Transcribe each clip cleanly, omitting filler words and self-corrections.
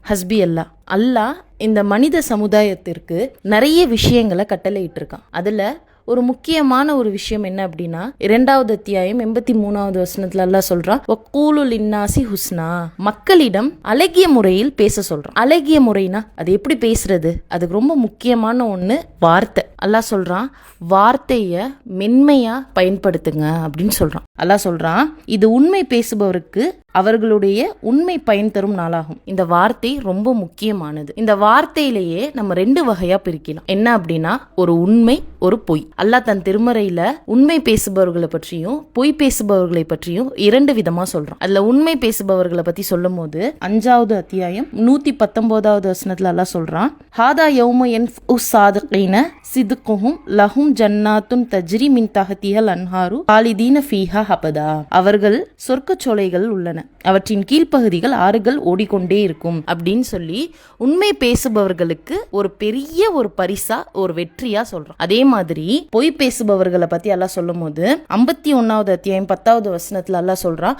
ஹஸ்பி அல்லாஹ். அல்லாஹ் இந்த மனித சமுதாயத்திற்கு நிறைய விஷயங்களை கட்டளையிட்டு இருக்கான். அதுல ஒரு முக்கியமான ஒரு விஷயம் என்ன அப்படின்னா 2வது அத்தியாயம் 83வது வசனத்துல அல்லாஹ் சொல்றான், வக்கூலு லின்னாசி ஹுஸ்னா, மக்களிடம் அழகிய முறையில் பேச சொல்றான். அழகிய முறைனா அது எப்படி பேசுறது? அதுக்கு ரொம்ப முக்கியமான ஒண்ணு வார்த்தை. அல்லாஹ் சொல்றான், வார்த்தைய மென்மையா பயன்படுத்துங்க அப்படின்னு சொல்றான். அல்லாஹ் சொல்றான், இது உண்மை பேசுபவருக்கு அவர்களுடைய உண்மை பயன் தரும் நாளாகும். இந்த வார்த்தை ரொம்ப முக்கியமானது. இந்த வார்த்தையிலேயே நம்ம 2 வகையா பிரிக்கலாம். என்ன அப்படின்னா, ஒரு உண்மை, ஒரு பொய். அல்லாஹ் தன் திருமறையில உண்மை பேசுபவர்களை பற்றியும் பொய் பேசுபவர்களை பற்றியும் 2 விதமா சொல்றான். அதுல உண்மை பேசுபவர்களை பத்தி சொல்லும் போது 5வது அத்தியாயம் 119வது வசனத்துல அல்லாஹ் சொல்றான், ஹாதா யௌம யன்ஃபு ஸாதிகீன சிதுகுஹும் லஹும் ஜன்னாத்துன் தஜ்ரி மின் தஹ்திஹல் அன்ஹாரு காலிதீன ஃபீஹா அபதா. அவர்கள் சொர்க்கச்சோலைகள் உள்ளன, அவற்றின் கீழ்ப்பகுதிகள் ஆறுகள் ஓடிக்கொண்டே இருக்கும் அப்படின்னு சொல்லி உண்மை பேசுபவர்களுக்கு ஒரு பெரிய ஒரு பரிசா, ஒரு வெற்றியா சொல்றான். அதே மாதிரி பொய் பேசுபவர்களை பத்தி அல்லாஹ் சொல்லும் போது 51வது அத்தியாயம் 10வது வசனத்துல அல்லாஹ் சொல்றான்,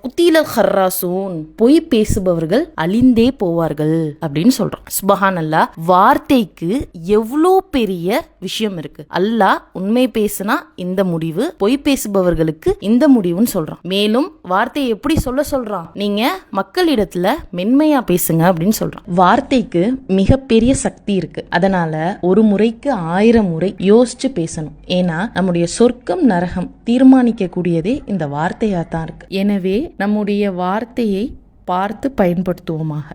குத்தில ஹர்ராசூன், பொய் பேசுபவர்கள் அழிந்தே போவார்கள் அப்படின்னு சொல்றான். சுப்ஹானல்லாஹ். வார்த்தைக்கு எவ்வளோ பெரிய விஷயம் இருக்கு. அல்லாஹ் உண்மை பேசினா இந்த முடிவு, பொய் பேசுபவர்களுக்கு இந்த முடிவுன்னு சொல்றான். மேலும் வார்த்தையை எப்படி சொல்றான், நீங்க மக்களிடத்துல மென்மையா பேசுங்க அப்படின்னு சொல்றான். வார்த்தைக்கு மிகப்பெரிய சக்தி இருக்கு. அதனால ஒரு முறைக்கு 1000 முறை யோசிச்சு பேசணும். ஏன்னா நம்முடைய சொர்க்கம் நரகம் தீர்மானிக்க கூடியதே இந்த வார்த்தையா தான் இருக்கு. எனவே நம்முடைய வார்த்தையை பார்த்து பயன்படுத்துவோமாக.